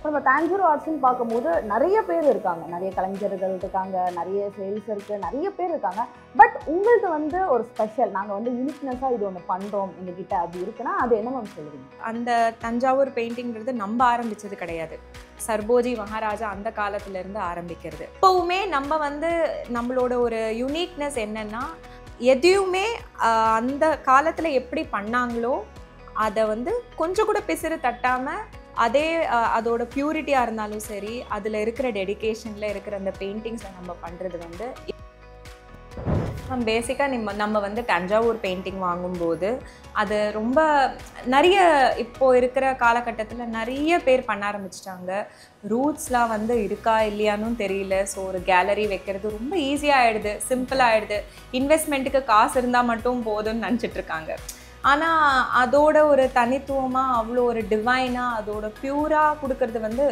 நம்ம தாஞ்சூர் ஆர்ட்ஸ்ன்னு பார்க்கும்போது நிறைய பேர் இருக்காங்க, நிறைய கலைஞர்கள் இருக்காங்க, நிறைய சேல்ஸ் இருக்குது, நிறைய பேர் இருக்காங்க. பட் உங்களுக்கு வந்து ஒரு ஸ்பெஷல், நாங்கள் வந்து யூனிக்னஸாக இது ஒன்று பண்ணுறோம் எங்ககிட்ட அப்படி இருக்குன்னா அது என்ன மேம் சொல்லுவீங்க? அந்த தஞ்சாவூர் பெயிண்டிங்கிறது நம்ம ஆரம்பித்தது கிடையாது. சர்போஜி மகாராஜா அந்த காலத்துலேருந்து ஆரம்பிக்கிறது. இப்போவுமே நம்ம வந்து நம்மளோட ஒரு யூனிக்னஸ் என்னென்னா, எதையுமே அந்த காலத்தில் எப்படி பண்ணாங்களோ அதை வந்து கொஞ்சம் கூட பிசிறு தட்டாமல் அதே அதோட பியூரிட்டியாக இருந்தாலும் சரி, அதில் இருக்கிற டெடிக்கேஷனில் இருக்கிற அந்த பெயிண்டிங்ஸை நம்ம பண்ணுறது வந்து பேசிக்காக நம்ம வந்து தஞ்சாவூர் பெயிண்டிங் வாங்கும்போது அது ரொம்ப நிறைய இப்போது இருக்கிற காலகட்டத்தில் நிறைய பேர் பண்ண ஆரம்பிச்சிட்டாங்க. ரூட்ஸ்லாம் வந்து இருக்கா இல்லையானும் தெரியல. ஸோ ஒரு கேலரி வைக்கிறது ரொம்ப ஈஸியாக ஆகிடுது, சிம்பிளாக ஆகிடுது. இன்வெஸ்ட்மெண்ட்டுக்கு காசு இருந்தால் மட்டும் போதும்னு நினச்சிட்ருக்காங்க. ஆனால் அதோட ஒரு தனித்துவமாக அவ்வளோ ஒரு டிவைனாக அதோட ப்யூராக கொடுக்கறது வந்து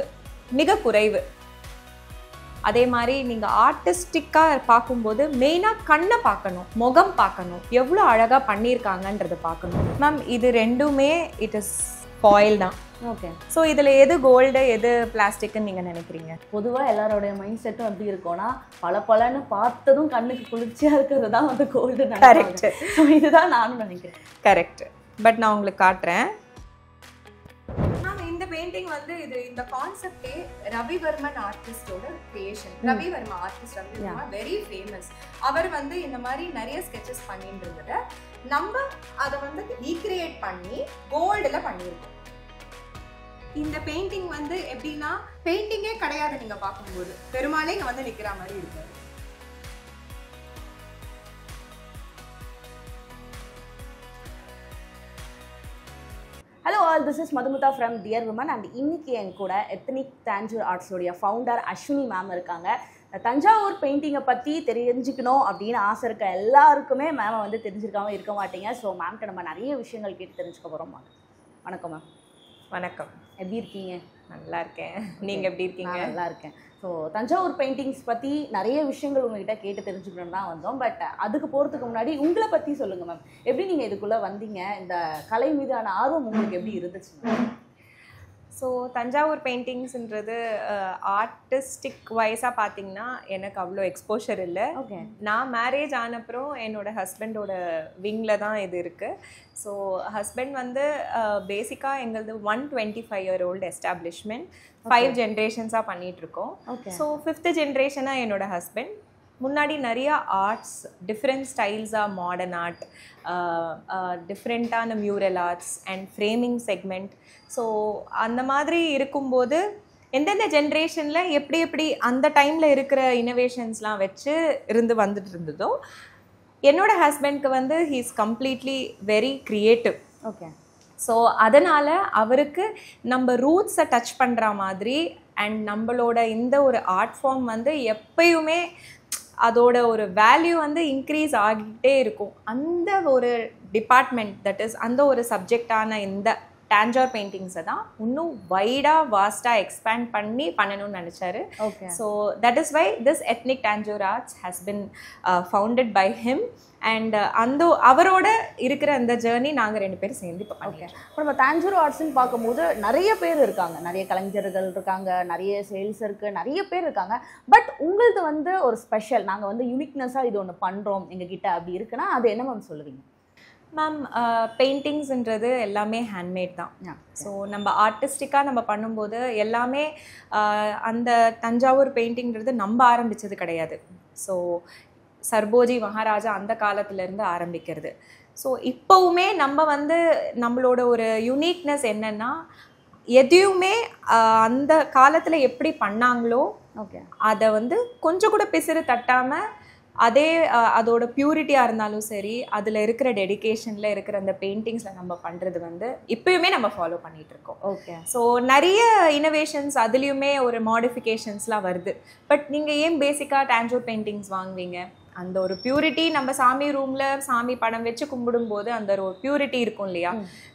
மிக குறைவு. அதே மாதிரி நீங்கள் ஆர்டிஸ்டிக்காக பார்க்கும்போது மெயினாக கண்ணை பார்க்கணும், முகம் பார்க்கணும், எவ்வளோ அழகாக பண்ணியிருக்காங்கன்றதை பார்க்கணும். மேம் இது ரெண்டுமே இட் இஸ் ஃபாயில் தான். ஓகே. ஸோ இதில் எது கோல்டு எது பிளாஸ்டிக்குன்னு நீங்கள் நினைக்கிறீங்க? பொதுவாக எல்லாரோடைய மைண்ட் செட்டும் எப்படி இருக்கும்னா, பலன்னு பார்த்ததும் கண்ணுக்கு குளிர்ச்சியாக இருக்கிறது தான் வந்து கோல்டு. கரெக்ட். ஸோ இதுதான் நானும் நினைக்கிறேன். கரெக்ட். பட் நான் உங்களுக்கு காட்டுறேன். இந்த பெயிண்டிங் வந்து இந்த கான்செப்டே ரவிவர்மன் ஆர்டிஸ்டோட creation. Ravi Varma artist Ravi Varma very famous. அவர் வந்து இந்த மாதிரி நிறைய ஸ்கெச்சஸ் பண்ணிட்டு இருந்ததை நம்ம அதை வந்து ரீக்ரியேட் பண்ணி கோல்டுல பண்ணியிருக்கோம். இந்த பெயிண்டிங் வந்து எப்படின்னா பெயிண்டிங்கே கிடையாது. நீங்க பார்க்கும்போது பெருமாளே இங்க வந்து நிக்கிற மாதிரி இருக்கு. Hello all, this is Madhumudha from dear women. And இன்னைக்கு என் கூட எத்னிக் தாஞ்சூர் ஆர்ட்ஸோடைய ஃபவுண்டர் அஸ்வினி மேம் இருக்காங்க. தஞ்சாவூர் பெயிண்டிங்கை பற்றி தெரிஞ்சுக்கணும் அப்படின்னு ஆசை இருக்க எல்லாருக்குமே மேமை வந்து தெரிஞ்சிருக்காம இருக்க மாட்டீங்க. ஸோ மேம்கிட்ட நம்ம நிறைய விஷயங்கள் கேட்டு தெரிஞ்சுக்க போகிறோம். வணக்கம் மேம். வணக்கம். எப்படி இருக்கீங்க? நல்லா இருக்கேன். நீங்கள் எப்படி இருக்கீங்க? நல்லா இருக்கேன். ஸோ தஞ்சாவூர் பெயிண்டிங்ஸ் பற்றி நிறைய விஷயங்கள் உங்ககிட்ட கேட்டு தெரிஞ்சுக்கணும்னு தான் வந்தோம். பட் அதுக்கு போகிறதுக்கு முன்னாடி உங்களை பற்றி சொல்லுங்கள் மேம். எப்படி நீங்கள் இதுக்குள்ளே வந்தீங்க? இந்த கலை மீதான ஆர்வம் உங்களுக்கு எப்படி இருந்துச்சு? ஸோ தஞ்சாவூர் பெயிண்டிங்ஸ்ன்றது ஆர்டிஸ்டிக் வைஸாக பார்த்தீங்கன்னா எனக்கு அவ்வளோ எக்ஸ்போஷர் இல்லை. ஓகே. நான் மேரேஜ் ஆனப்புறம் என்னோட ஹஸ்பண்டோட விங்கில் தான் இது இருக்குது. ஸோ ஹஸ்பண்ட் வந்து பேசிக்காக எங்களது 125-year-old எஸ்டாப்ளிஷ்மெண்ட் 5 ஜென்ரேஷன்ஸாக பண்ணிகிட்ருக்கோம். ஸோ 5th ஜென்ரேஷனாக என்னோட ஹஸ்பண்ட். முன்னாடி நிறையா ஆர்ட்ஸ், டிஃப்ரெண்ட் ஸ்டைல்ஸாக மாடர்ன் ஆர்ட், டிஃப்ரெண்ட்டான mural arts and framing segment. So அந்த மாதிரி இருக்கும்போது எந்தெந்த ஜென்ரேஷனில் எப்படி அந்த டைமில் இருக்கிற இனோவேஷன்ஸ்லாம் வச்சு வந்துட்டு இருந்ததோ, என்னோட ஹஸ்பண்ட்க்கு வந்து he is completely very creative. Okay. So அதனால் அவருக்கு நம்ம ரூட்ஸை டச் பண்ணுற மாதிரி அண்ட் நம்மளோட இந்த ஒரு ஆர்ட் ஃபார்ம் வந்து எப்பயுமே அதோட ஒரு வேல்யூ வந்து இன்க்ரீஸ் ஆகிட்டே இருக்கும். அந்த ஒரு டிபார்ட்மெண்ட், தட் இஸ் அந்த ஒரு சப்ஜெக்டான இந்த டாஞ்சூர் பெயிண்டிங்ஸை தான் இன்னும் வைடாக வாஸ்டாக எக்ஸ்பேண்ட் பண்ணி பண்ணணும்னு நினச்சாரு. Okay. So that is why this ethnic Tanjore arts has been founded by him. And அவரோட இருக்கிற அந்த ஜேர்னி நாங்கள் 2 பேரும் சேர்ந்து இப்போ பண்ணிக்கிறோம். இப்போ நம்ம தாஞ்சூர் ஆர்ட்ஸ்ன்னு பார்க்கும்போது நிறைய பேர் இருக்காங்க, நிறைய கலைஞர்கள் இருக்காங்க, நிறைய சேல்ஸ் இருக்குது, நிறைய பேர் இருக்காங்க. பட் உங்களுக்கு வந்து ஒரு ஸ்பெஷல், நாங்கள் வந்து யூனிக்னஸாக இது ஒன்று பண்ணுறோம் எங்ககிட்ட அப்படி இருக்குன்னா அது என்ன மேம் சொல்லுவீங்க? மேம் பெயிண்டிங்ஸ்ன்றது எல்லாமே ஹேண்ட்மேட் தான். ஸோ நம்ம ஆர்டிஸ்டிக்காக நம்ம பண்ணும்போது எல்லாமே அந்த தஞ்சாவூர் பெயிண்டிங்கிறது நம்ம ஆரம்பித்தது கிடையாது. ஸோ சர்போஜி மகாராஜா அந்த காலத்துலேருந்து ஆரம்பிக்கிறது. ஸோ இப்போவுமே நம்ம வந்து நம்மளோட ஒரு யூனிக்னஸ் என்னென்னா, எதையுமே அந்த காலத்தில் எப்படி பண்ணாங்களோ ஓகே அதை வந்து கொஞ்சம் கூட பிசிறு தட்டாமல் அதே அதோட பியூரிட்டியாக இருந்தாலும் சரி, அதில் இருக்கிற டெடிக்கேஷனில் இருக்கிற அந்த பெயிண்டிங்ஸில் நம்ம பண்ணுறது வந்து இப்போயுமே நம்ம ஃபாலோ பண்ணிகிட்ருக்கோம். ஓகே. ஸோ நிறைய இனோவேஷன்ஸ் அதுலேயுமே ஒரு மாடிஃபிகேஷன்ஸ்லாம் வருது. பட் நீங்கள் ஏன் பேசிக்காக டாஞ்சூர் பெயிண்டிங்ஸ் வாங்குவீங்க? அந்த ஒரு பியூரிட்டி, நம்ம சாமி ரூமில் சாமி படம் வச்சு கும்பிடும்போது அந்த ஒரு பியூரிட்டி இருக்கும் இல்லையா?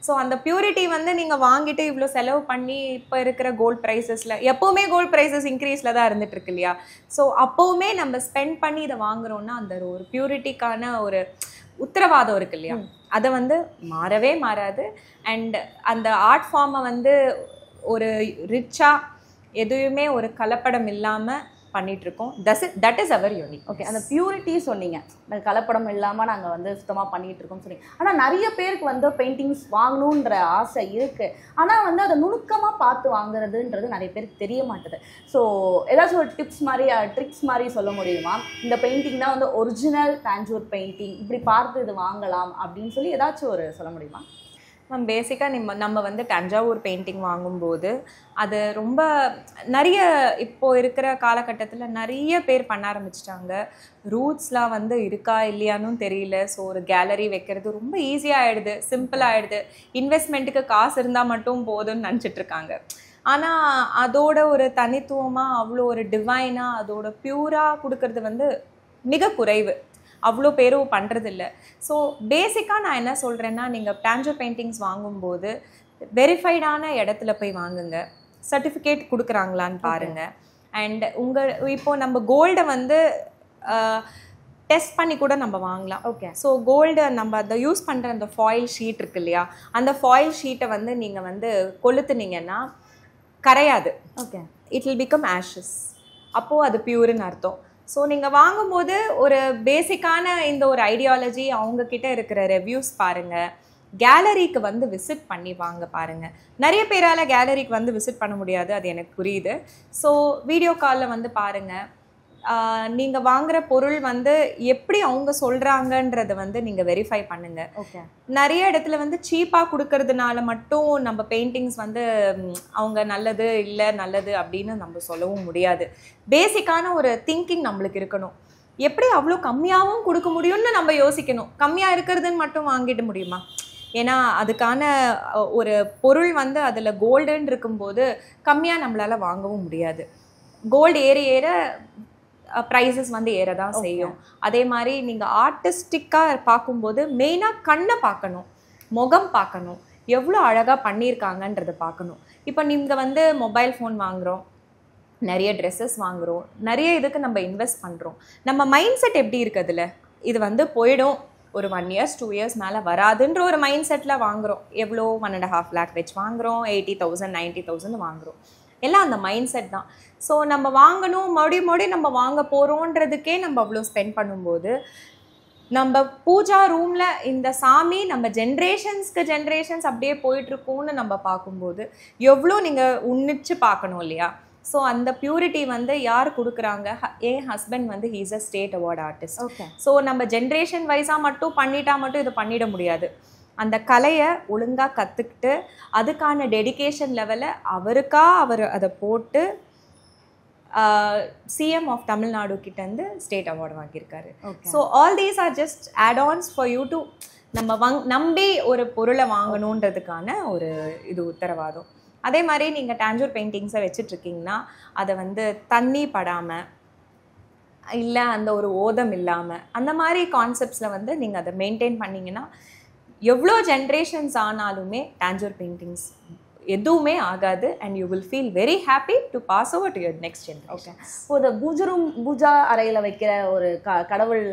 ஸோ அந்த பியூரிட்டி வந்து நீங்கள் வாங்கிட்டு இவ்வளோ செலவு பண்ணி இப்போ இருக்கிற கோல்ட் ப்ரைஸஸில், எப்போவுமே கோல்ட் ப்ரைஸஸ் இன்க்ரீஸில் தான் இருந்துகிட்ருக்கு இல்லையா? ஸோ அப்போவுமே நம்ம ஸ்பெண்ட் பண்ணி இதை வாங்குறோன்னா அந்த ஒரு பியூரிட்டிக்கான ஒரு உத்தரவாதம் இருக்கு இல்லையா? அதை வந்து மாறவே மாறாது. அண்ட் அந்த ஆர்ட் ஃபார்மை வந்து ஒரு ரிச்சாக எதுவுமே ஒரு கலப்படம் இல்லாமல் பண்ணிகிட்ருக்கோம். That is our unique. Okay, அந்த பியூரிட்டி சொன்னீங்க, அந்த கலப்படம் இல்லாமல் நாங்கள் வந்து சுத்தமாக பண்ணிகிட்டு இருக்கோம்னு சொன்னீங்க. ஆனால் நிறைய பேருக்கு வந்து பெயிண்டிங்ஸ் வாங்கணுன்ற ஆசை இருக்குது, ஆனால் வந்து அதை நுணுக்கமாக பார்த்து வாங்குறதுன்றது நிறைய பேருக்கு தெரிய மாட்டுது. ஸோ ஏதாச்சும் ஒரு டிப்ஸ் மாதிரி ட்ரிக்ஸ் மாதிரி சொல்ல முடியுமா? இந்த பெயிண்டிங் தான் வந்து ஒரிஜினல் தாஞ்சூர் பெயிண்டிங், இப்படி பார்த்து இது வாங்கலாம் அப்படின்னு சொல்லி ஏதாச்சும் ஒரு சொல்ல முடியுமா? மேம், பேசிக்காக நம்ம வந்து தஞ்சாவூர் பெயிண்டிங் வாங்கும்போது அது ரொம்ப நிறைய இப்போது இருக்கிற காலகட்டத்தில் நிறைய பேர் பண்ண ஆரம்பிச்சிட்டாங்க. ரூட்ஸ்லாம் வந்து இருக்கா இல்லையானும் தெரியல. ஸோ ஒரு கேலரி வைக்கிறது ரொம்ப ஈஸியாக ஆகிடுது, சிம்பிளாக ஆகிடுது. இன்வெஸ்ட்மெண்ட்டுக்கு காசு இருந்தால் மட்டும் போதும்னு நினச்சிட்ருக்காங்க. ஆனால் அதோட ஒரு தனித்துவமாக அவ்வளோ ஒரு டிவைனாக அதோட பியூராக கொடுக்கறது வந்து மிக குறைவு, அவ்வளோ பேரும் பண்ணுறதில்ல. ஸோ பேசிக்காக நான் என்ன சொல்கிறேன்னா, நீங்கள் தாஞ்சூர் பெயிண்டிங்ஸ் வாங்கும்போது வெரிஃபைடான இடத்துல போய் வாங்குங்க. சர்டிஃபிகேட் கொடுக்குறாங்களான்னு பாருங்கள். அண்ட் இப்போது நம்ம கோல்டை வந்து டெஸ்ட் பண்ணி கூட நம்ம வாங்கலாம். ஓகே. ஸோ கோல்டு நம்ம அந்த யூஸ் பண்ணுற அந்த ஃபாயில் ஷீட் இருக்கு இல்லையா, அந்த ஃபாயில் ஷீட்டை வந்து நீங்கள் வந்து கொளுத்துனீங்கன்னா கரையாது. Okay. It will become ashes. அப்போது அது பியூர்னு அர்த்தம். ஸோ நீங்கள் வாங்கும்போது ஒரு பேசிக்கான இந்த ஒரு ஐடியாலஜி, அவங்கக்கிட்ட இருக்கிற ரிவ்யூஸ் பாருங்கள். கேலரிக்கு வந்து விசிட் பண்ணி வாங்க பாருங்கள். நிறைய பேரால் கேலரிக்கு வந்து விசிட் பண்ண முடியாது, அது எனக்கு புரியுது. ஸோ வீடியோ காலில் வந்து பாருங்கள். நீங்கள் வாங்குகிற பொருள் வந்து எப்படி அவங்க சொல்கிறாங்கன்றதை வந்து நீங்கள் வெரிஃபை பண்ணுங்கள். ஓகே. நிறைய இடத்துல வந்து சீப்பாக கொடுக்கறதுனால மட்டும் நம்ம பெயிண்டிங்ஸ் வந்து அவங்க நல்லது இல்லை நல்லது அப்படின்னு நம்ம சொல்லவும் முடியாது. பேசிக்கான ஒரு திங்கிங் நம்மளுக்கு இருக்கணும். எப்படி அவ்வளோ கம்மியாகவும் கொடுக்க முடியும்னு நம்ம யோசிக்கணும். கம்மியாக இருக்கிறதுன்னு மட்டும் வாங்கிட முடியுமா? ஏன்னா அதுக்கான ஒரு பொருள் வந்து அதில் கோல்டுன்னு இருக்கும்போது கம்மியாக நம்மளால் வாங்கவும் முடியாது. கோல்டு ஏற ஏற ப்ரைஸஸ் வந்து ஏற தான் செய்யும். அதே மாதிரி நீங்கள் ஆர்டிஸ்டிக்காக பார்க்கும்போது மெயினாக கண்ணை பார்க்கணும், முகம் பார்க்கணும், எவ்வளோ அழகாக பண்ணியிருக்காங்கன்றதை பார்க்கணும். இப்போ நீங்கள் வந்து மொபைல் ஃபோன் வாங்குகிறோம், நிறைய ட்ரெஸ்ஸஸ் வாங்குகிறோம், நிறைய இதுக்கு நம்ம இன்வெஸ்ட் பண்ணுறோம். நம்ம மைண்ட் செட் எப்படி இருக்குதுல்ல, இது வந்து போயிடும், ஒரு 1 years 2 years மேலே வராதுன்ற ஒரு மைண்ட் செட்டில் வாங்குகிறோம். எவ்வளோ 1.5 lakh வச்சு வாங்குகிறோம், 80,000 90,000 வாங்குகிறோம். எல்லாம் அந்த மைண்ட் செட் தான். ஸோ நம்ம வாங்கணும், மறுபடியும் நம்ம வாங்க போகிறோன்றதுக்கே நம்ம அவ்வளோ ஸ்பெண்ட் பண்ணும்போது, நம்ம பூஜா ரூமில் இந்த சாமி நம்ம ஜென்ரேஷன்ஸ் அப்படியே போயிட்டுருக்கோன்னு நம்ம பார்க்கும்போது எவ்வளோ நீங்கள் உன்னிச்சு பார்க்கணும் இல்லையா? ஸோ அந்த பியூரிட்டி வந்து யார் கொடுக்குறாங்க? என் ஹஸ்பண்ட் வந்து he's a state award artist. Okay. So நம்ம ஜென்ரேஷன் வைஸாக மட்டும் மட்டும் இதை பண்ணிட முடியாது. அந்த கலையை ஒழுங்காக கற்றுக்கிட்டு அதுக்கான டெடிகேஷன் லெவலை அவர் அதை போட்டு சிஎம் ஆஃப் தமிழ்நாடு கிட்டேருந்து ஸ்டேட் அவார்டு வாங்கியிருக்காரு. So all these are just add-ons for you to நம்ம நம்பி ஒரு பொருளை வாங்கணுன்றதுக்கான ஒரு இது உத்தரவாதம். அதே மாதிரி நீங்கள் தாஞ்சூர் பெயிண்டிங்ஸை வச்சிட்ருக்கீங்கன்னா அதை வந்து தண்ணி படாமல் இல்லை அந்த ஒரு ஓதம் இல்லாமல் அந்த மாதிரி கான்செப்ட்ஸில் வந்து நீங்கள் அதை மெயின்டைன் பண்ணிங்கன்னா எவ்வளோ ஜென்ரேஷன்ஸ் ஆனாலுமே தாஞ்சூர் பெயிண்டிங்ஸ் எதுவுமே ஆகாது. And you will feel very happy to pass over to your next generation. Okay. இப்போ இந்த பூஜா அறையில் வைக்கிற ஒரு கடவுள்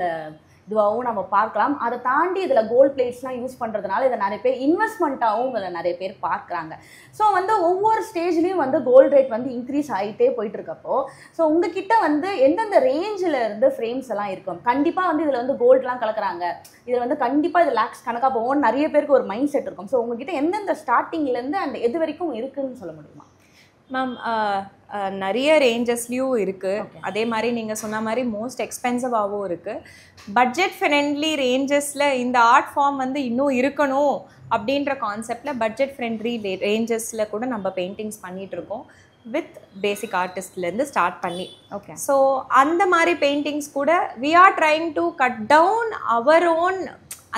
இதுவாகவும் நம்ம பார்க்கலாம். அதை தாண்டி இதில் கோல்ட் பிளேட்ஸ்லாம் யூஸ் பண்ணுறதுனால இதை நிறைய பேர் இன்வெஸ்ட்மெண்ட்டாகவும் இதில் நிறைய பேர் பார்க்குறாங்க. ஸோ வந்து ஒவ்வொரு ஸ்டேஜ்லேயும் வந்து கோல்டு ரேட் வந்து இன்க்ரீஸ் ஆகிட்டே போயிட்டு இருக்கப்போ, ஸோ உங்ககிட்ட வந்து எந்தெந்த ரேஞ்சில் இருந்து ஃப்ரேம்ஸ் எல்லாம் இருக்கும்? கண்டிப்பாக வந்து இதில் வந்து கோல்ட்லாம் கலக்குறாங்க, இதில் வந்து கண்டிப்பாக இது லேக்ஸ் கணக்காக போகும், நிறைய பேருக்கு ஒரு மைண்ட் செட் இருக்கும். ஸோ உங்ககிட்ட எந்தெந்த ஸ்டார்டிங்லேருந்து அந்த எது வரைக்கும் இருக்குதுன்னு சொல்ல முடியுமா? மேம், நிறைய ரேஞ்சஸ்லேயும் இருக்குது. அதே மாதிரி நீங்கள் சொன்ன மாதிரி மோஸ்ட் எக்ஸ்பென்சிவாகவும் இருக்குது. பட்ஜெட் ஃப்ரெண்ட்லி ரேஞ்சஸில் இந்த ஆர்ட் ஃபார்ம் வந்து இன்னும் இருக்கணும் அப்படின்ற கான்செப்டில் பட்ஜெட் ஃப்ரெண்ட்லி ரேஞ்சஸில் கூட நம்ம பெயிண்டிங்ஸ் பண்ணிகிட்ருக்கோம், வித் பேசிக் ஆர்டிஸ்ட்லேருந்து ஸ்டார்ட் பண்ணி. ஓகே. ஸோ அந்த மாதிரி பெயிண்டிங்ஸ் கூட we are trying to cut down our own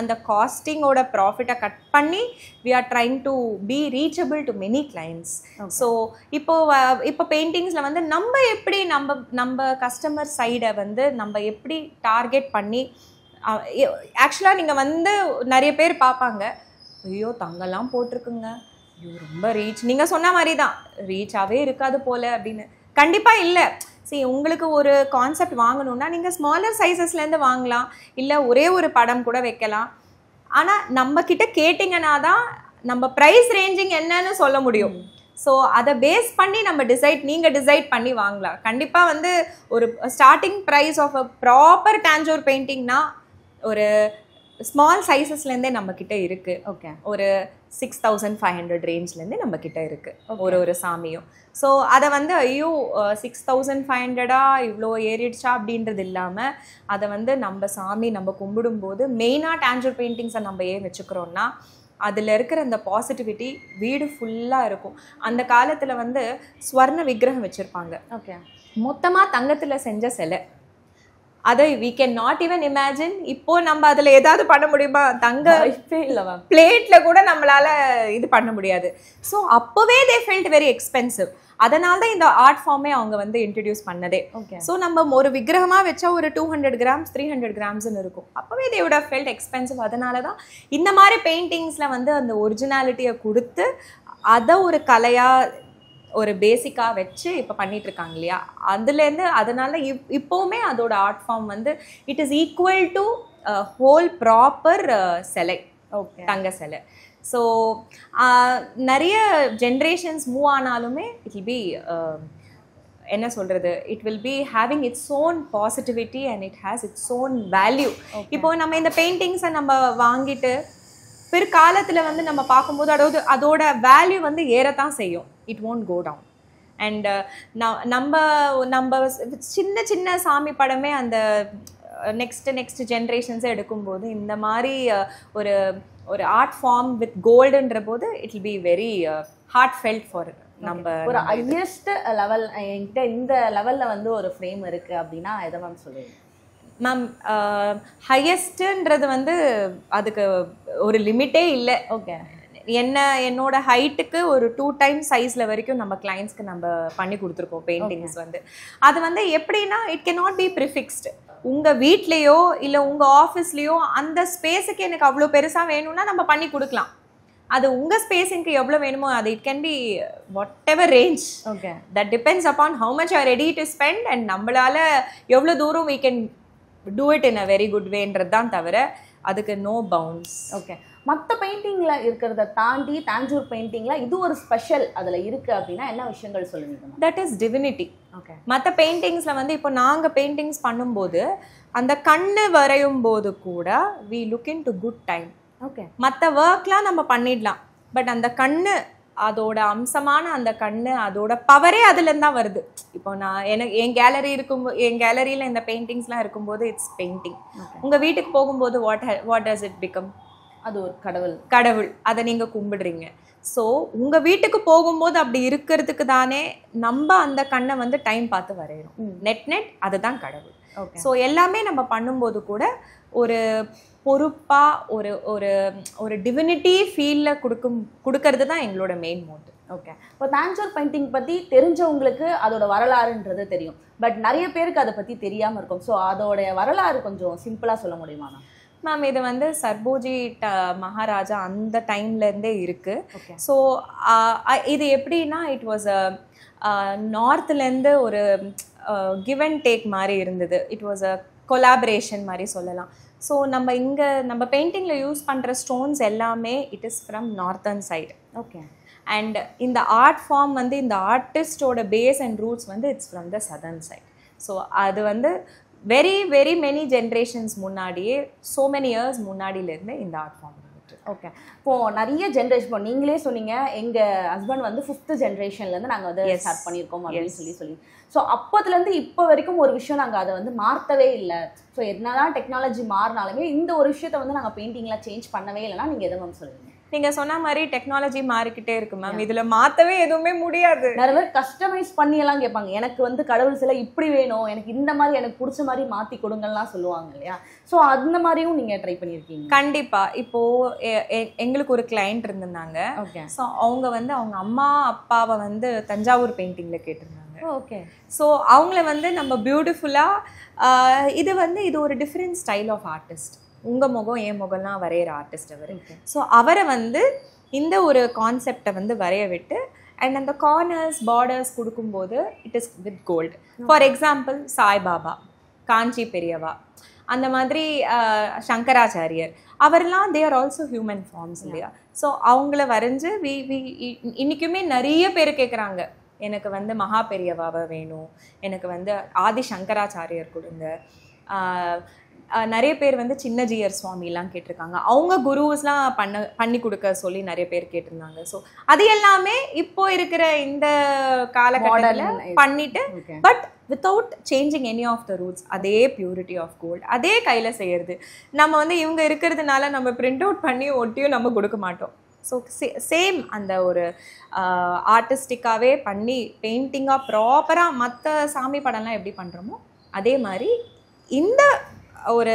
அந்த காஸ்டிங்கோட ப்ராஃபிட்டை கட் பண்ணி we are trying to be reachable to many clients. So இப்போ பெயிண்டிங்ஸில் வந்து நம்ம எப்படி நம்ம கஸ்டமர் சைடை வந்து நம்ம எப்படி டார்கெட் பண்ணி, ஆக்சுவலாக நீங்கள் வந்து நிறைய பேர் பார்ப்பாங்க, ஐயோ தங்கெல்லாம் போட்டிருக்குங்க, ஐயோ ரொம்ப ரீச், நீங்கள் சொன்ன மாதிரி தான் ரீச்சாகவே இருக்காது போல் அப்படின்னு. கண்டிப்பாக இல்லை. சரி, உங்களுக்கு ஒரு கான்செப்ட் வாங்கணுன்னா நீங்கள் ஸ்மாலர் சைஸஸ்லேருந்து வாங்கலாம், இல்லை ஒரே ஒரு படம் கூட வைக்கலாம். ஆனால் நம்மக்கிட்ட கேட்டிங்கன்னா தான் நம்ம ப்ரைஸ் ரேஞ்சிங் என்னன்னு சொல்ல முடியும். ஸோ அதை பேஸ் பண்ணி நம்ம நீங்கள் டிசைட் பண்ணி வாங்கலாம். கண்டிப்பாக வந்து ஒரு starting price of a proper Tanjore பெயிண்டிங்னா ஒரு ஸ்மால் சைஸஸ்லேருந்தே நம்மக்கிட்ட இருக்குது. ஓகே, ஒரு 6500 ரேஞ்ச்லேருந்தே நம்மக்கிட்ட இருக்குது ஒரு சாமியும். ஸோ அதை வந்து ஐயோ 6500 இவ்வளோ ஏறிடுச்சா அப்படின்றது இல்லாமல் அதை வந்து நம்ம சாமி நம்ம கும்பிடும்போது மெயினாக டான்ஜூர் பெயிண்டிங்ஸை நம்ம ஏன் வச்சுக்கிறோன்னா அதில் இருக்கிற அந்த பாசிட்டிவிட்டி வீடு ஃபுல்லாக இருக்கும். அந்த காலத்தில் வந்து ஸ்வர்ண விக்கிரகம் வச்சுருப்பாங்க. ஓகே, மொத்தமாக தங்கத்தில் செஞ்ச சிலை. அதை we can not even imagine. இப்போ நம்ம அதில் ஏதாவது பண்ண முடியுமா? தங்க பிளேட்டில் கூட நம்மளால இது பண்ண முடியாது. ஸோ அப்போவே they felt very expensive. அதனால தான் இந்த ஆர்ட் ஃபார்மே அவங்க வந்து இன்ட்ரடியூஸ் பண்ணதே. ஸோ நம்ம ஒரு விக்கிரகமாக வச்சா ஒரு 200 கிராம்ஸ் 300 கிராம்ஸ்ன்னு இருக்கும். அப்போவே they would have felt expensive. அதனால தான் இந்த மாதிரி பெயிண்டிங்ஸில் வந்து அந்த ஒரிஜினாலிட்டியை கொடுத்து அதை ஒரு கலையாக ஒரு பேசிக்காக வச்சு இப்போ பண்ணிகிட்ருக்காங்க இல்லையா? அதுலேருந்து அதனால் இப்போவுமே அதோட ஆர்ட் ஃபார்ம் வந்து it is equal to whole proper சிலை, தங்க சிலை. ஸோ நிறைய ஜென்ரேஷன்ஸ் மூவ் ஆனாலுமே இட் வில் பி என்ன சொல்கிறது, it will be having its own positivity and it has its own value. இப்போ நம்ம இந்த பெயிண்டிங்ஸை நம்ம வாங்கிட்டு பிற்காலத்தில் வந்து நம்ம பார்க்கும்போது அதோட வேல்யூ வந்து ஏறத்தான் செய்யும். It won't go down. And நம்ம சின்ன சின்ன சாமி படமே அந்த நெக்ஸ்ட் ஜென்ரேஷன்ஸை எடுக்கும்போது இந்த மாதிரி ஒரு ஒரு ஆர்ட் ஃபார்ம் வித் கோல்டுன்ற போது it will be very hard felt for நம்ம ஒரு ஹையஸ்ட் லெவல். என்கிட்ட இந்த லெவலில் வந்து ஒரு ஃப்ரேம் இருக்குது அப்படின்னா எதை மேம் சொல்லுவீங்க? மேம் ஹையஸ்ட்டுன்றது வந்து அதுக்கு ஒரு லிமிட்டே இல்லை. ஓகே, என்னோட ஹைட்டுக்கு ஒரு 2 times சைஸில் வரைக்கும் நம்ம கிளைண்ட்ஸ்க்கு நம்ம பண்ணி கொடுத்துருக்கோம் பெயிண்டிங்ஸ் வந்து. அது வந்து எப்படின்னா it can not B prefixed. உங்கள் வீட்லேயோ இல்லை உங்கள் ஆஃபீஸ்லேயோ அந்த ஸ்பேஸுக்கு எனக்கு அவ்வளோ பெருசாக வேணும்னா நம்ம பண்ணி கொடுக்கலாம். அது உங்கள் ஸ்பேஸுக்கு எவ்வளோ வேணுமோ அது it can be what ever range. Okay, that depends upon how much are ready to spend and நம்மளால் எவ்வளோ தூரம் we can do it in a very good way-ன்றது தான் தவிர அதுக்கு நோ பவுண்ட்ஸ். ஓகே, மற்ற பெயிண்டிங்கில் இருக்கிறத தாண்டி டான்ஜூர் பெயிண்டிங்கில் இது ஒரு ஸ்பெஷல் அதில் இருக்குது அப்படின்னா என்ன விஷயங்கள் சொல்லுவீங்க? That is divinity. ஓகே, மற்ற பெயிண்டிங்ஸில் வந்து இப்போ நாங்கள் பெயிண்டிங்ஸ் பண்ணும்போது அந்த கண்ணு வரையும் போது கூட we look into good time. Okay, மற்ற ஒர்க்லாம் நம்ம பண்ணிடலாம், பட் அந்த கண்ணு அதோட அம்சமான அந்த கண்ணு அதோட பவரே அதுலேருந்து தான் வருது. இப்போ நான் என் கேலரியில் இந்த பெயிண்டிங்ஸ்லாம் இருக்கும்போது இட்ஸ் பெயிண்டிங். உங்கள் வீட்டுக்கு போகும்போது வாட் டஸ் இட் பிகம்? அது ஒரு கடவுள். அதை நீங்கள் கும்பிடுறீங்க. ஸோ உங்கள் வீட்டுக்கு போகும்போது அப்படி இருக்கிறதுக்கு தானே நம்ம அந்த கண்ணை வந்து டைம் பார்த்து வரைகிறோம். நெட் அதுதான் கடவுள். ஸோ எல்லாமே நம்ம பண்ணும்போது கூட ஒரு பொறுப்பாக ஒரு ஒரு ஒரு டிவினிட்டி ஃபீலில் கொடுக்கறது தான் எங்களோட மெயின் மோட்டிவ். ஓகே, இப்போ டான்ஜூர் பெயிண்டிங் பற்றி தெரிஞ்சவங்களுக்கு அதோட வரலாறுன்றது தெரியும், பட் நிறைய பேருக்கு அதை பற்றி தெரியாமல் இருக்கும். ஸோ அதோடைய வரலாறு கொஞ்சம் சிம்பிளாக சொல்ல முடியுமா மேம்? இது வந்து சர்போஜி மகாராஜா அந்த டைம்லேருந்தே இருக்குது. ஸோ இது எப்படின்னா இட் வாஸ் நார்த்லேருந்து ஒரு கிவ் அண்ட் டேக் மாதிரி இருந்தது. இட் வாஸ் அ கொலாபரேஷன் மாதிரி சொல்லலாம். ஸோ நம்ம பெயிண்டிங்கில் யூஸ் பண்ணுற ஸ்டோன்ஸ் எல்லாமே it is from northern side. Okay, and இந்த ஆர்ட் ஃபார்ம் வந்து இந்த ஆர்டிஸ்டோட பேஸ் அண்ட் ரூட்ஸ் வந்து it's from the southern side. So அது வந்து வெரி வெரி மெனி ஜென்ரேஷன்ஸ் முன்னாடியே so many years முன்னாடியிலேருந்து இந்த ஆர்ட் ஃபார்ம் வந்துட்டு. ஓகே, இப்போது நிறைய ஜென்ரேஷன், இப்போ நீங்களே சொன்னீங்க எங்கள் ஹஸ்பண்ட் வந்து 5th ஜென்ரேஷன்லேருந்து நாங்கள் வந்து ஸ்டார்ட் பண்ணியிருக்கோம் அப்படின்னு சொல்லி ஸோ அப்போதுலேருந்து இப்போ வரைக்கும் ஒரு விஷயம் நாங்கள் அதை வந்து மாற்றவே இல்லை. ஸோ என்னதான் டெக்னாலஜி மாறினாலுமே இந்த ஒரு விஷயத்த வந்து நாங்கள் பெயிண்டிங்கில் சேஞ்ச் பண்ணவே இல்லைன்னா நீங்கள் எதை மேம் சொல்லுவீங்க? நீங்கள் சொன்ன மாதிரி டெக்னாலஜி மாறிக்கிட்டே இருக்கு மேம். இதில் மாற்றவே எதுவுமே முடியாது. நிறைய பேர் கஸ்டமைஸ் பண்ணியெல்லாம் கேட்பாங்க, எனக்கு வந்து கடவுள் சிலை இப்படி வேணும், எனக்கு இந்த மாதிரி எனக்கு பிடிச்ச மாதிரி மாற்றி கொடுங்கலாம் சொல்லுவாங்க இல்லையா? ஸோ அந்த மாதிரியும் நீங்கள் ட்ரை பண்ணியிருக்கீங்க? கண்டிப்பாக. இப்போது எங்களுக்கு ஒரு கிளைண்ட் இருந்திருந்தாங்க. ஓகே, ஸோ அவங்க வந்து அவங்க அம்மா அப்பாவை வந்து தஞ்சாவூர் பெயிண்டிங்கில் கேட்டிருந்தாங்க. ஓகே, ஸோ அவங்கள வந்து நம்ம பியூட்டிஃபுல்லாக இது ஒரு டிஃப்ரெண்ட் ஸ்டைல் ஆஃப் ஆர்டிஸ்ட். உங்கள் முகம் என் முகம்லாம் வரைகிற ஆர்டிஸ்ட் அவர். ஸோ அவரை வந்து இந்த ஒரு கான்செப்டை வந்து வரைய விட்டு அண்ட் அந்த கார்னர்ஸ் பார்டர்ஸ் கொடுக்கும்போது it is with gold. For example Saibaba, Kanchi Periyava, அந்த மாதிரி சங்கராச்சாரியர் அவரெல்லாம் they are also human forms இல்லையா. ஸோ அவங்கள வரைஞ்சு இன்னைக்குமே நிறைய பேர் கேட்குறாங்க, எனக்கு வந்து மகா பெரியவாவை வேணும், எனக்கு வந்து ஆதி சங்கராச்சாரியர் கொடுங்க. நிறைய பேர் வந்து சின்ன ஜீயர் சுவாமிலாம் கேட்டிருக்காங்க, அவங்க குருஸ்லாம் பண்ணி கொடுக்க சொல்லி நிறைய பேர் கேட்டிருந்தாங்க. ஸோ அது எல்லாமே இப்போ இருக்கிற இந்த காலகட்டத்தில் பண்ணிட்டு, but without changing any of the roots. அதே பியூரிட்டி ஆஃப் கோல்டு, அதே கையில் செய்யறது. நம்ம வந்து இவங்க இருக்கிறதுனால நம்ம பிரிண்ட் அவுட் பண்ணி ஒட்டியும் நம்ம கொடுக்க மாட்டோம். ஸோ சேம் அந்த ஒரு ஆர்டிஸ்டிக்காகவே பண்ணி பெயிண்டிங்காக ப்ராப்பராக மற்ற சாமி படம்லாம் எப்படி பண்ணுறோமோ அதே மாதிரி இந்த ஒரு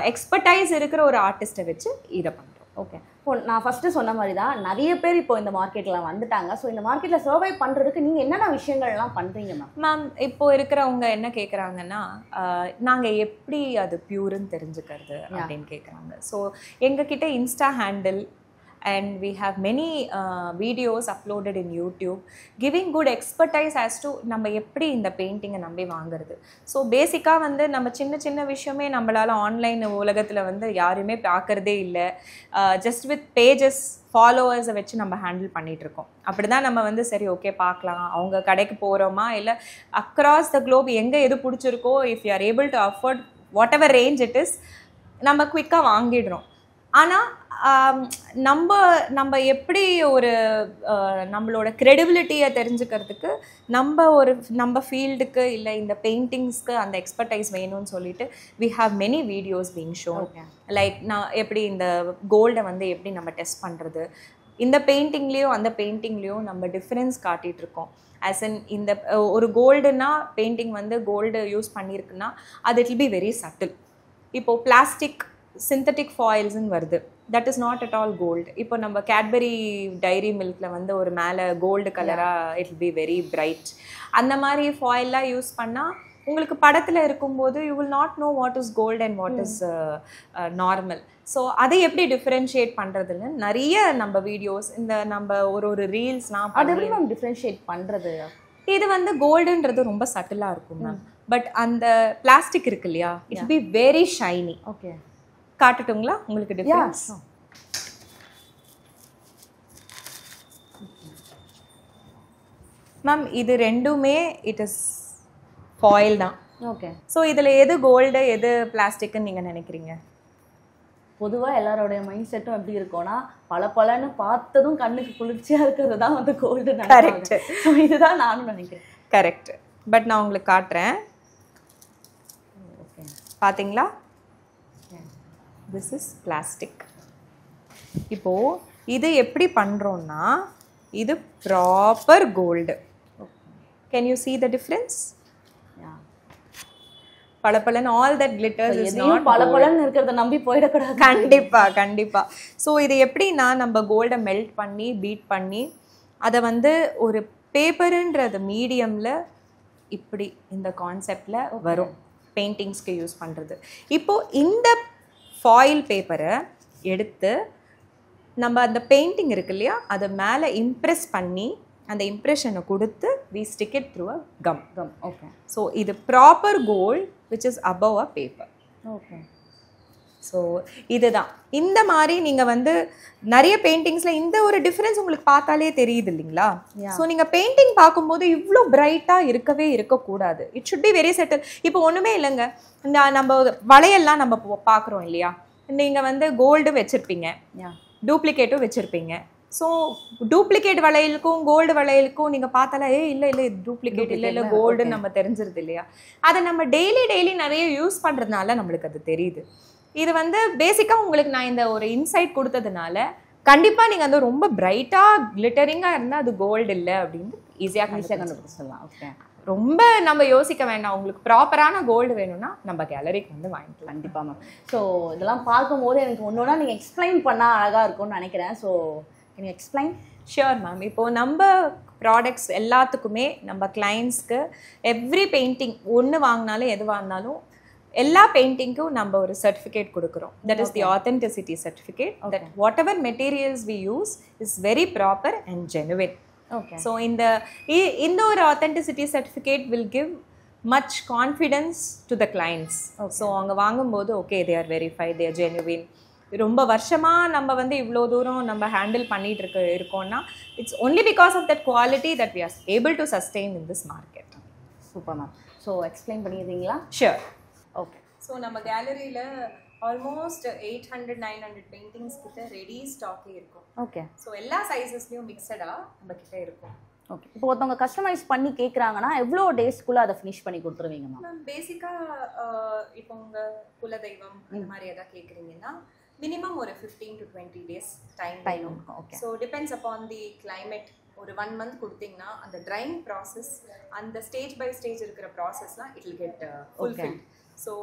எக்ஸ்பர்டைஸ் இருக்கிற ஒரு ஆர்டிஸ்ட்டை வச்சு இதை பண்ணுறோம். ஓகே, இப்போ நான் ஃபஸ்ட்டு சொன்ன மாதிரி தான் நிறைய பேர் இப்போ இந்த மார்க்கெட்டில் வந்துட்டாங்க. ஸோ இந்த மார்க்கெட்டில் சர்வை பண்ணுறதுக்கு நீங்கள் என்னென்ன விஷயங்கள்லாம் பண்ணுறீங்க மேம்? இப்போ இருக்கிறவங்க என்ன கேட்குறாங்கன்னா, நாங்கள் எப்படி அது பியூர்னு தெரிஞ்சுக்கிறது அப்படின்னு கேட்குறாங்க. ஸோ எங்ககிட்ட Insta handle and we have many videos uploaded in YouTube giving good expertise as to நம்ம எப்படி இந்த பெயிண்டிங்கை நம்பி வாங்குறது. ஸோ பேசிக்காக வந்து நம்ம சின்ன சின்ன விஷயமே நம்மளால் ஆன்லைன் உலகத்தில் வந்து யாருமே பார்க்குறதே இல்லை. ஜஸ்ட் வித் பேஜஸ் ஃபாலோவர்ஸை வச்சு நம்ம ஹேண்டில் பண்ணிகிட்ருக்கோம். அப்படி தான் நம்ம வந்து சரி ஓகே பார்க்கலாம், அவங்க கடைக்கு போகிறோமா இல்லை அக்ராஸ் த குளோப் எங்கே எது பிடிச்சிருக்கோ, if you are able to afford what ever range it is, நம்ம குயிக்காக வாங்கிடுறோம். ஆனால் நம்ம எப்படி ஒரு நம்மளோட க்ரெடிபிலிட்டியை தெரிஞ்சுக்கிறதுக்கு நம்ம ஃபீல்டுக்கு இல்லை இந்த பெயிண்டிங்ஸ்க்கு அந்த எக்ஸ்பர்டைஸ் வேணும்னு சொல்லிட்டு we have many videos being shown. Like நான் எப்படி இந்த கோல்டை வந்து எப்படி நம்ம டெஸ்ட் பண்ணுறது, இந்த பெயிண்டிங்லேயும் அந்த பெயிண்டிங்லேயும் நம்ம டிஃப்ரென்ஸ் காட்டிகிட்ருக்கோம். ஆஸ் இன் இந்த ஒரு கோல்டுனா பெயிண்டிங் வந்து கோல்டு யூஸ் பண்ணியிருக்குன்னா அது it will be very subtle. இப்போது பிளாஸ்டிக் சிந்தட்டிக் ஃபாயில்ஸ்ன்னு வருது, that is not at all gold. இப்போ நம்ம கேட்பரி டைரி மில்கில் வந்து ஒரு மேலே கோல்டு கலராக it will be very bright. அந்த மாதிரி ஃபாயில்லாம் யூஸ் பண்ணால் உங்களுக்கு படத்தில் இருக்கும்போது you will not know what is gold and what is normal. So அதை எப்படி டிஃப்ரென்ஷியேட் பண்ணுறதுன்னு நிறைய நம்ம வீடியோஸ், இந்த நம்ம ஒரு ரீல்ஸ்லாம் அது எப்படி நம்ம டிஃப்ரென்ஷியேட் பண்ணுறது. இது வந்து கோல்டுன்றது ரொம்ப சட்டிலாக இருக்கும் மேம். பட் அந்த பிளாஸ்டிக் இருக்கு இல்லையா, it be very shiny. Okay, காட்டட்டுங்களா உங்களுக்கு டிஃபரன்ஸ்? மேம் இது ரெண்டுமே இட் இஸ் ஃபாயில் தான். ஓகே, ஸோ இதில் எது கோல்டு எது பிளாஸ்டிக்னு நீங்கள் நினைக்கிறீங்க? பொதுவாக எல்லாரோடைய மைண்ட் செட்டும் எப்படி இருக்கும்னா, பலன்னு பார்த்ததும் கண்ணுக்கு குளிர்ச்சியாக இருக்கிறது தான் வந்து கோல்டு. கரெக்ட். ஸோ இதுதான் நானும் நினைக்கிறேன். கரெக்ட். பட் நான் உங்களுக்கு காட்டுறேன். ஓகே, பார்த்தீங்களா? This is plastic. இப்போது இது எப்படி பண்ணுறோன்னா, இது proper gold. Can you see the difference? பளபளன்னு all that glitters is not பளபளன்னு இருக்கிறத நம்பி போயிடக்கூடாது. கண்டிப்பா. ஸோ இது எப்படின்னா, நம்ம கோல்டை மெல்ட் பண்ணி பீட் பண்ணி அதை வந்து ஒரு பேப்பருன்றது மீடியமில் இப்படி இந்த கான்செப்டில் வரும் பெயிண்டிங்ஸ்க்கு யூஸ் பண்ணுறது. இப்போது இந்த ஃபாயில் பேப்பரை எடுத்து நம்ம அந்த பெயிண்டிங் இருக்கு இல்லையா, அதை மேலே இம்ப்ரெஸ் பண்ணி அந்த இம்ப்ரெஷனை கொடுத்து we stick it through a gum. Okay, so இது proper gold which is above a paper. Okay. So இதுதான். இந்த மாதிரி நீங்கள் வந்து நிறைய பெயிண்டிங்ஸில் இந்த ஒரு டிஃப்ரென்ஸ் உங்களுக்கு பார்த்தாலே தெரியுது இல்லைங்களா? ஸோ நீங்கள் பெயிண்டிங் பார்க்கும்போது இவ்வளோ பிரைட்டாக இருக்கக்கூடாது. It should be very settle. இப்போ ஒன்றுமே இல்லைங்க, இந்த நம்ம வளையல்லாம் நம்ம பார்க்குறோம் இல்லையா, நீங்கள் வந்து கோல்டு வச்சுருப்பீங்க, டூப்ளிகேட்டும் வச்சுருப்பீங்க. ஸோ டூப்ளிகேட் வளையலுக்கும் கோல்டு வளையலுக்கும் நீங்கள் பார்த்தாலே இல்லை இது டூப்ளிகேட் இல்லை கோல்டுன்னு நம்ம தெரிஞ்சிருது இல்லையா? அதை நம்ம டெய்லி நிறைய யூஸ் பண்ணுறதுனால நம்மளுக்கு அது தெரியுது. இது வந்து பேசிக்காக உங்களுக்கு நான் இந்த ஒரு இன்சைட் கொடுத்ததுனால கண்டிப்பாக நீங்கள் வந்து ரொம்ப பிரைட்டாக கிளிட்டரிங்காக இருந்தால் அது கோல்டு இல்லை அப்படின்னு ஈஸியாக கண்டுபிடிச்சிடலாம். ஓகே, ரொம்ப நம்ம யோசிக்க வேண்டாம். உங்களுக்கு ப்ராப்பரான கோல்டு வேணும்னா நம்ம கேலரிக்கு வந்து வாங்கிக்கலாம். கண்டிப்பாக மேம். ஸோ இதெல்லாம் பார்க்கும்போது எனக்கு ஒன்றா நீங்கள் எக்ஸ்பிளைன் பண்ணால் அழகாக இருக்கும்னு நினைக்கிறேன். So can you explain? Sure ma'am. இப்போது நம்ம ப்ராடக்ட்ஸ் எல்லாத்துக்குமே நம்ம கிளைண்ட்ஸ்க்கு எவ்ரி பெயிண்டிங் ஒன்று வாங்கினாலும் எது வாங்கினாலும் எல்லா பெயிண்டிங்க்கும் நம்ம ஒரு சர்டிஃபிகேட் கொடுக்குறோம். That is the authenticity certificate. That whatever materials we use is very proper and genuine. Okay. So இந்த ஒரு authenticity certificate will give much confidence to the clients. So அவங்க வாங்கும்போது okay they are verified, they are genuine. ரொம்ப வருஷமா நம்ம வந்து இவ்வளோ தூரம் நம்ம ஹேண்டில் பண்ணிட்டு இருக்கோம்னா it's only because of that quality that we are able to sustain in this market. Super ma'am. So explain பண்ணிடுறீங்களா? ஷியோர். ஓகே. ஸோ நம்ம கேலரியில் ஆல்மோஸ்ட் 800-900 பெயிண்டிங்ஸ் கிட்ட ரெடி ஸ்டாக்கே இருக்கும். ஓகே. ஸோ எல்லா சைஸஸ்லையும் மிக்சடாக நம்ம கிட்ட இருக்கும். ஓகே. இப்போ ஒருத்தவங்க கஸ்டமைஸ் பண்ணி கேட்குறாங்கன்னா எவ்வளோ டேஸ்க்குள்ளே அதை ஃபினிஷ் பண்ணி கொடுத்துருவீங்க மேம்? பேசிக்காக இப்போ உங்கள் குலதெய்வம் இந்த மாதிரி எதாவது கேட்குறீங்கன்னா மினிமம் ஒரு 15 to 20 days டைம் வேணும். Okay. So depends upon the climate. ஒரு 1 month கொடுத்தீங்கன்னா அந்த ட்ரைங் ப்ராசஸ், அந்த ஸ்டேஜ் பை ஸ்டேஜ் இருக்கிற ப்ராசஸ்லாம் it will get fulfilled. So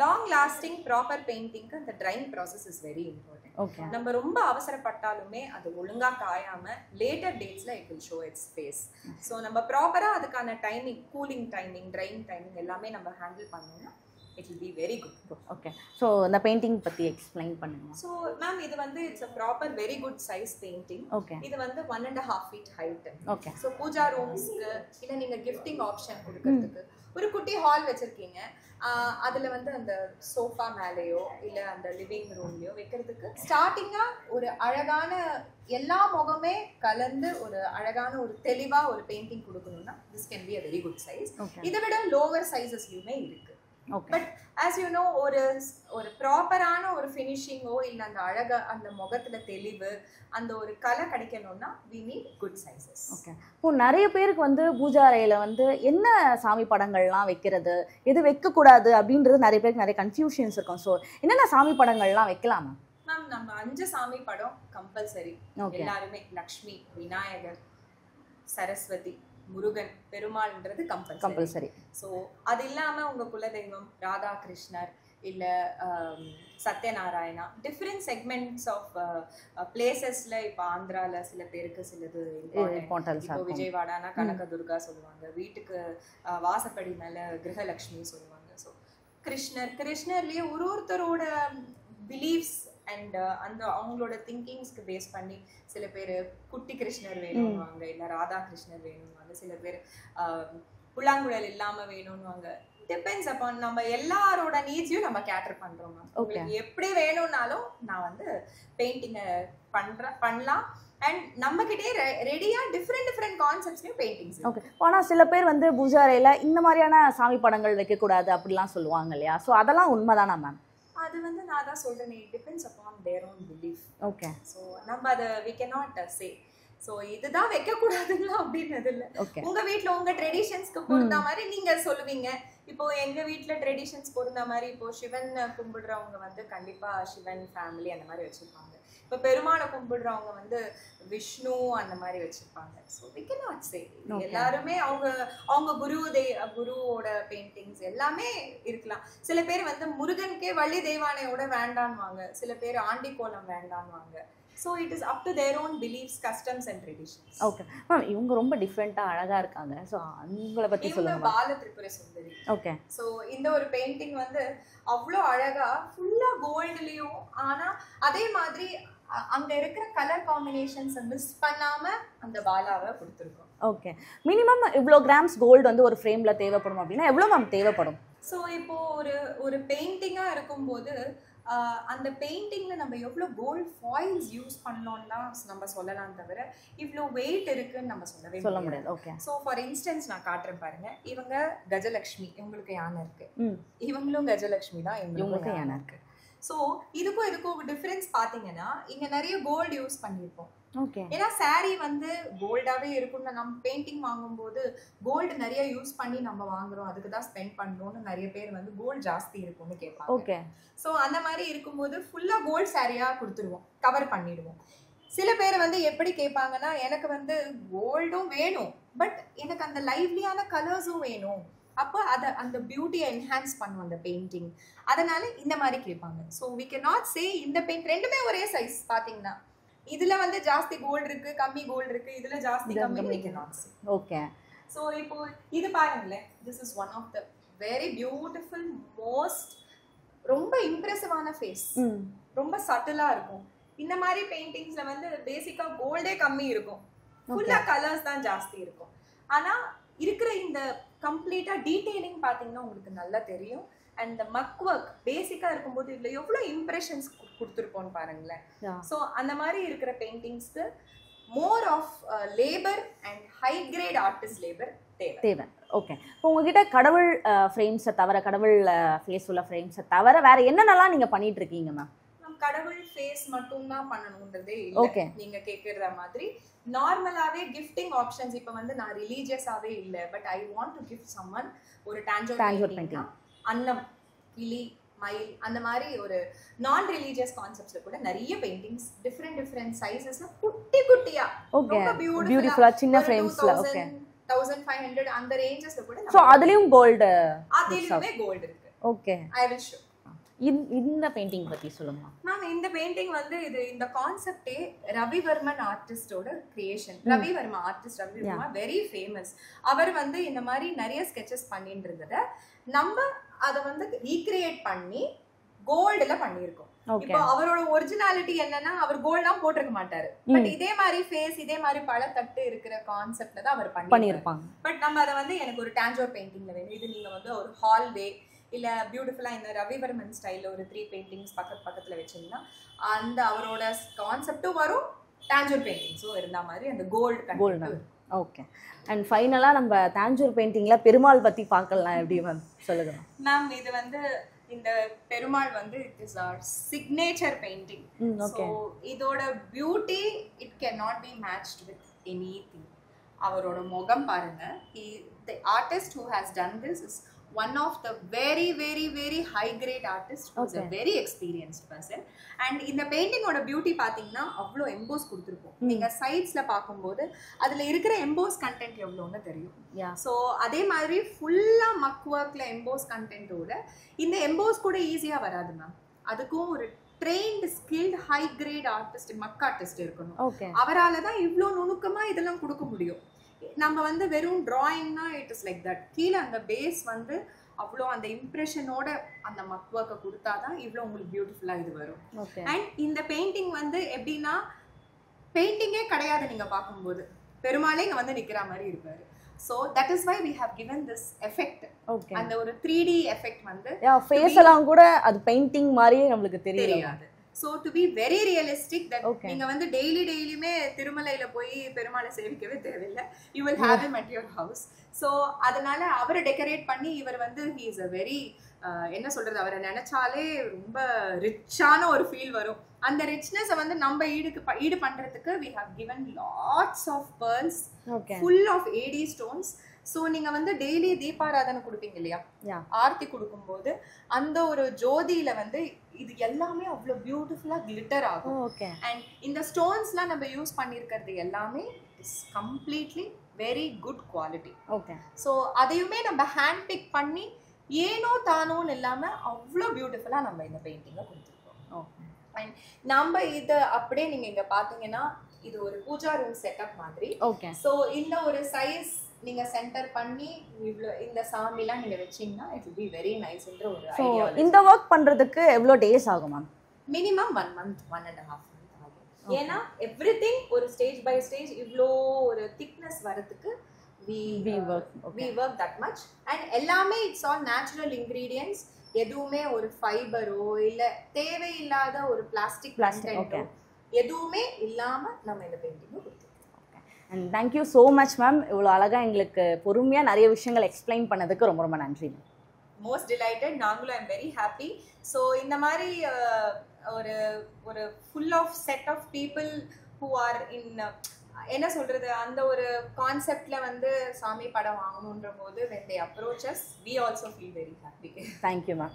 long lasting proper பெயிண்டிங்க்கு அந்த drying process is very important. Okay. நம்ம ரொம்ப அவசரப்பட்டாலுமே அது ஒழுங்கா காயாம லேட்டர் டேட்ஸ்ல it will show its face. So நம்ம ப்ராப்பரா அதுக்கான timing, cooling timing, drying timing எல்லாமே நம்ம ஹேண்டில் பண்ணோம்னா it will be very good. Okay. So the painting பத்தி explain பண்ணுங்க. So ma'am இது வந்து it's a proper very good size painting. Okay. இது வந்து 1.5 feet height. Okay. So Pooja ரூம்ஸ்க்கு இல்ல நீங்க gifting option கொடுக்கிறதுக்கு ஒரு குட்டி ஹால் வச்சிருக்கீங்க, அதுல வந்து அந்த சோஃபா மேலேயோ இல்ல அந்த லிவிங் ரூம்லயோ வைக்கிறதுக்கு ஸ்டார்டிங்கா ஒரு அழகான எல்லா முகமே கலந்து ஒரு அழகான ஒரு தெளிவா ஒரு பெயிண்டிங் கொடுக்கணும்னா this can be a very good size. இதை விட லோவர் சைஸஸ்லயுமே இருக்கு. பட் ஆஸ் யூ நோ ஒரு ப்ராப்பரான ஒரு ஃபினிஷிங்கோ இல்லை அந்த அழகா அந்த முகத்துல தெளிவு அந்த ஒரு கலை கிடைக்கணும்னா we need good sizes. Okay. இப்போ நிறைய பேருக்கு வந்து பூஜா அறையில் வந்து என்ன சாமி படங்கள்லாம் வைக்கிறது, எது வைக்கக்கூடாது அப்படின்றது நிறைய பேருக்கு நிறைய கன்ஃபியூஷன்ஸ் இருக்கும். ஸோ என்னென்ன சாமி படங்கள்லாம் வைக்கலாமா மேம்? நம்ம 5 சாமி படம் கம்பல்சரி. எல்லாருமே லக்ஷ்மி, விநாயகர், சரஸ்வதி, முருகன், பெருமாள்ன்றது கம்பல்சரி. ஸோ அது இல்லாமல் உங்கள் குலதெய்வம் ராதா கிருஷ்ணர் இல்லை சத்யநாராயணா, டிஃப்ரெண்ட் செக்மெண்ட்ஸ் ஆஃப் பிளேசஸில் இப்போ ஆந்திராவில் சில பேருக்கு சிலது இம்பார்ட்டன்ட். இப்போ விஜயவாடானா கனகதுர்கா சொல்லுவாங்க, வீட்டுக்கு வாசப்படி மேலே கிரகலக்ஷ்மி சொல்லுவாங்க. ஸோ கிருஷ்ணர்லேயே ஒருத்தரோட பிலீஃப்ஸ் அண்ட் அந்த அவங்களோட திங்கிங்ஸ்க்கு பேஸ் பண்ணி சில பேர் குட்டி கிருஷ்ணர் வேணும்வாங்க, இல்லை ராதா கிருஷ்ணர் வேணும்வாங்க, சில பேர் புல்லாங்குழல் இல்லாமல் வேணும்வாங்க. டிபெண்ட்ஸ் அப்பான் நம்ம எல்லாரோட நீட்ஸையும் நம்ம கேட்டர் பண்ணுறோம். உங்களுக்கு எப்படி வேணும்னாலும் நான் வந்து பெயிண்டிங்கை பண்ணலாம். அண்ட் நம்மகிட்டே ரெடியா டிஃப்ரெண்ட் கான்செப்ட்ஸ்லயும் பெயிண்டிங்ஸ். ஓகே. ஆனால் சில பேர் வந்து பூஜா அறையில் இந்த மாதிரியான சாமி படங்கள் வைக்கக்கூடாது அப்படிலாம் சொல்லுவாங்க இல்லையா? ஸோ அதெல்லாம் உண்மைதானா மேம்? அது வந்து நான் தான் சொல்றேன், it depends upon their own belief. Okay. So நம்ம அதை we cannot say ஸோ இதுதான் வைக்கக்கூடாதுங்களா அப்படின்றது இல்லை. உங்க வீட்டில் உங்க ட்ரெடிஷன்ஸ்க்கு பொறுத்த மாதிரி நீங்க சொல்லுவீங்க. இப்போ எங்க வீட்டில் ட்ரெடிஷன்ஸ் பொறுத்த மாதிரி இப்போ சிவன் கும்பிடுறவங்க வந்து கண்டிப்பா சிவன் ஃபேமிலி அந்த மாதிரி வச்சிருப்பாங்க. இப்போ பெருமாளை கும்பிடுறவங்க வந்து விஷ்ணு அந்த மாதிரி வச்சிருப்பாங்க. ஸோ we cannot say எல்லாருமே அவங்க குருவோட பெயிண்டிங்ஸ் எல்லாமே இருக்கலாம். சில பேர் வந்து முருகனுக்கே வள்ளி தெய்வானையோட வேண்டான்வாங்க, சில பேர் ஆண்டி கோலம் வேண்டான்வாங்க. So it is up to their own beliefs, customs and traditions. Okay. Ma'am இவங்க ரொம்ப டிஃப்ரெண்டா அழகா இருக்காங்க. ஸோ அவங்கள பத்தி சொல்லுங்க. பால திரிபுர சுந்தரி. ஓகே. ஸோ இந்த ஒரு பெயிண்டிங் வந்து அவ்வளோ அழகா ஃபுல்லா கோல்டுலயும், ஆனா அதே மாதிரி அங்க இருக்கிற கலர் காம்பினேஷன்ஸை மிஸ் பண்ணாம அந்த பாலாவை கொடுத்துருக்கோம். ஓகே. மினிமம் இவ்வளோ கிராம்ஸ் கோல்டு வந்து ஒரு ஃப்ரேம்ல தேவைப்படும் அப்படின்னா எவ்வளோ மேம் தேவைப்படும்? ஸோ இப்போ ஒரு பெயிண்டிங்கா இருக்கும்போது அந்த பெயிண்டிங்ல நம்ம எவ்வளோ கோல்ட் ஃபாயில்ஸ் யூஸ் பண்ணோம்னா நம்ம சொல்லலாம், தவிர இவ்வளோ வெயிட் இருக்குன்னு நம்ம சொல்ல முடியாது. ஓகே. ஸோ ஃபார் இன்ஸ்டன்ஸ் நான் காட்டுறேன் பாருங்க. இவங்க கஜலட்சுமி, இவங்களுக்கு யானை இருக்கு. இவங்களும் கஜலட்சுமி தான், இவங்களுக்கு யானை இருக்கு. ஸோ இதுக்கும் டிஃபரன்ஸ் பார்த்தீங்கன்னா இங்க நிறைய கோல்டு யூஸ் பண்ணியிருப்போம். ஓகே. ஏன்னா சாரி வந்து கோல்டாவே இருக்கும்னு நம்ம பெயிண்டிங் வாங்கும்போது கோல்டு நிறைய யூஸ் பண்ணி நம்ம வாங்குறோம், அதுக்கு தான் ஸ்பெண்ட் பண்றோம்னு நிறைய பேர் வந்து கோல்டு ஜாஸ்தி இருக்கும்னு கேட்பாங்க. ஓகே. ஸோ அந்த மாதிரி இருக்கும்போது ஃபுல்லா கோல்டு சாரியா கொடுத்துருவோம், கவர் பண்ணிடுவோம். சில பேர் வந்து எப்படி கேட்பாங்கன்னா எனக்கு வந்து கோல்டும் வேணும், பட் எனக்கு அந்த லைவ்லியான கலர்ஸும் வேணும், அப்போ அதை அந்த பியூட்டியை என்ஹான்ஸ் பண்ணும் அந்த பெயிண்டிங், அதனால இந்த மாதிரி கேட்பாங்க. ஸோ we cannot say இந்த பெயிண்ட் ரெண்டுமே ஒரே சைஸ். பார்த்தீங்கன்னா இதுல வந்து ஜாஸ்தி கோல்டு இருக்கு, கம்மி கோல்டு இருக்கு, இதுல ஜாஸ்தி கம்மி we cannot say. Okay. So இப்போ இது பாருங்களேன், this is one of the very beautiful most ரொம்ப இம்ப்ரெசிவான ஃபேஸ், ரொம்ப சட்டிலா இருக்கும். இந்த மாதிரி பெயிண்டிங்ஸ்ல வந்து பேசிக்கா கோல்டே கம்மி இருக்கும், ஃபுல்லா கலர்ஸ் தான் ஜாஸ்தி இருக்கும். ஆனா இருக்கிற இந்த கம்ப்ளீட்டா டீடைலிங் பாத்தீங்கன்னா உங்களுக்கு நல்லா தெரியும். அண்ட் இந்த மக் ஒர்க் பேசிக்கா இருக்கும்போது இதுல எவ்வளவு இம்ப்ரெஷன்ஸ் கொடுத்துருப்போம்னு பாருங்களேன். ஸோ அந்த மாதிரி இருக்கிற பெயிண்டிங்ஸ்க்கு more of labour and high grade artist labour தேவை. ஓகே, இப்போ உங்ககிட்ட கடவுள் ஃப்ரேம்ஸை தவிர, கடவுள் ஃபேஸ் உள்ள ஃப்ரேம்ஸை தவிர வேற என்னென்னலாம் நீங்க பண்ணிட்டு இருக்கீங்க மேம்? கடவுள் ஃபேஸ் மட்டும் தான் பண்ணணும்ன்றதே இல்லை. நீங்க கேக்குற மாதிரி நார்மலாவே கிஃப்டிங் ஆப்ஷன்ஸ் இப்ப வந்து நான் ரிலீஜியஸாவே இல்ல, but I want to gift someone ஒரு டான்ஜர் பெயிண்டிங், அன்னம், கிளி, மயில், அந்த மாதிரி ஒரு நான் ரிலீஜியஸ் கான்செப்ட்ஸ்ல கூட நிறைய பெயிண்டிங்ஸ் டிஃபரெண்ட் சைஸஸ்ல குட்டி குட்டியா ரொம்ப பியூட்டிஃபுல்லா சின்ன ஃப்ரேம்ஸ்ல 1500 அந்த ரேஞ்சஸ்ல கூட. சோ அதுலயும் கோல்ட், அதுலயுமே கோல்ட் இருக்கு. Okay, I will show. இந்த பெயிண்டிங் பத்தி சொல்லுங்க மேம். இந்த பெயிண்டிங் வந்து இந்த கான்செப்டே ரவிவர்மன் ஆர்டிஸ்டோட creation. Ravi Varma artist Ravi Varma very famous. அவர் வந்து இந்த மாதிரி நிறைய ஸ்கெச்சஸ் பண்ணிட்டு இருந்தத நம்ம அதை வந்து ரீக்ரியேட் பண்ணி கோல்டுல பண்ணியிருக்கோம். இப்போ அவரோட ஒரிஜினாலிட்டி என்னன்னா அவர் கோல்ட்லாம் போட்டிருக்க மாட்டாரு, பட் இதே மாதிரி ஃபேஸ், இதே மாதிரி பழத்தட்டு இருக்கிற கான்செப்ட்ல தான் அவர் பண்ணியிருப்பாங்க. பட் நம்ம அதை வந்து எனக்கு ஒரு டான்ஜர் பெயிண்டிங்ல வேணும், இது நீங்க வந்து ஒரு ஹால்வே இல்ல பியூட்டிஃபுல்லா இந்த ரவிவர்மன் ஸ்டைல்ல ஒரு 3 பெயிண்டிங்ஸ் பக்கத்துல வச்சீங்கன்னா அந்த அவரோட கான்செப்டும் வரும், டான்ஜர் பெயிண்டிங்ஸும் இருந்த மாதிரி அந்த கோல்டு. ஓகே, அண்ட் ஃபைனலா நம்ம டான்ஜர் பெயிண்டிங்ல பெருமாள் பத்தி பார்க்கலாம், எப்படி மேம் சொல்லுங்க மேம். இது வந்து இந்த பெருமாள் வந்து it is our signature painting. So இதோட beauty it can not be matched with anything. அவரோட முகம் பாருங்க. The artist who has done this is one of the very high grade artist who's a very experienced person. And இந்த பெயிண்டிங்கோட beauty பாத்தீங்கன்னா அவ்வளோ EMBOSS கொடுத்துருப்போம். நீங்க சைட்ஸ்ல பார்க்கும்போது அதுல இருக்கிற எம்போஸ் கண்டென்ட் எவ்வளோன்னு தெரியும். ஸோ அதே மாதிரி ஃபுல்லா மக் ஒர்க்ல எம்போஸ் கண்டென்ட்டோட இந்த எம்போஸ் கூட ஈஸியா வராது மேம். அதுக்கும் ஒரு trained skilled high grade artist, மக் ஆர்டிஸ்ட் இருக்கணும். அவரால் தான் இவ்வளோ நுணுக்கமா இதெல்லாம் கொடுக்க முடியும். நம்ம வந்து வெறும் டிராயிங்னா இட் இஸ் லைக் தட். கீழே அந்த பேஸ் வந்து அவ்வளோ அந்த இம்ப்ரெஷனோட அந்த மக் ஒர்க்கை கொடுத்தாதான் இவ்வளோ உங்களுக்கு பியூட்டிஃபுல்லாக இது வரும். அண்ட் இந்த பெயிண்டிங் வந்து எப்படின்னா பெயிண்டிங்கே கிடையாது, நீங்க பார்க்கும்போது பெருமாளே இங்கே வந்து நிற்கிற மாதிரி இருப்பாரு. So that is why we have given this effect. அந்த ஒரு 3D effect வந்து ஃபேஸ் எல்லாம் கூட அது பெயிண்டிங் மாதிரியே நமக்கு தெரியாது. So to be very realistic that நீங்க வந்து டெய்லியுமே திருமலையில போய் பெருமாளை சேவிக்கவே தேவையில்லை. You will have him at your house. So அதனால அவரை டெக்கரேட் பண்ணி இவர் வந்து he is a very என்ன சொல்றது, அவரை நினைச்சாலே ரொம்ப ரிச்சான ஒரு ஃபீல் வரும். அந்த ரிச்னஸை வந்து நம்ம ஈடு பண்றதுக்கு we have given lots of pearls, full of AD stones. So நீங்கள் வந்து டெய்லி தீபாராதனை கொடுப்பீங்க இல்லையா, ஆர்த்தி கொடுக்கும்போது அந்த ஒரு ஜோதியில வந்து இது எல்லாமே அவ்வளோ பியூட்டிஃபுல்லாக கிளிட்டர் ஆகும். அண்ட் இந்த ஸ்டோன்ஸ்லாம் நம்ம யூஸ் பண்ணியிருக்கிறது எல்லாமே is completely very good quality. So அதையுமே நம்ம ஹேண்ட் பிக் பண்ணி ஏனோ தானோன்னு இல்லாமல் அவ்வளோ பியூட்டிஃபுல்லாக நம்ம இந்த பெயிண்டிங்கை கொடுத்துருக்கோம். அண்ட் நம்ம இதை அப்படியே நீங்கள் இங்கே பார்த்தீங்கன்னா இது ஒரு பூஜா ரூம் செட்டப் மாதிரி. ஸோ இந்த ஒரு சைஸ் நீங்க சென்டர் பண்ணி இவ்ளோ இந்த சாமிலாம் நீங்க வெச்சீங்கன்னா it will be very nice என்ற ஒரு ஐடியா. இந்த வர்க் பண்றதுக்கு எவ்வளவு டேஸ் ஆகும் மேம்? மினிமம் 1 month 1.5 month ஆகும். ஏனா எவ்ரிதிங் ஒரு ஸ்டேஜ் பை ஸ்டேஜ் இவ்ளோ ஒரு திக்னஸ் வரதுக்கு we work that much. And எல்லாமே it's all natural ingredients. எதுவுமே ஒரு ஃபைபரோ இல்ல தேவையில்லாத ஒரு பிளாஸ்டிக் கண்டென்ட்டோ எதுவுமே இல்லாம நம்ம இந்த பெயிண்டிங் கொடுத்தோம். And thank you so much ma'am. இவ்வளோ அழகாக எங்களுக்கு பொறுமையாக நிறைய விஷயங்கள் எக்ஸ்பிளைன் பண்ணதுக்கு ரொம்ப ரொம்ப நன்றி. Most delighted. நாங்களும் ஐம் வெரி ஹாப்பி. ஸோ இந்த மாதிரி ஒரு ஒரு full of set of people who are in என்ன சொல்கிறது அந்த ஒரு கான்செப்டில் வந்து சாமி படம் வாங்கணுன்ற போது when they approach us we also feel very happy. Thank you ma'am.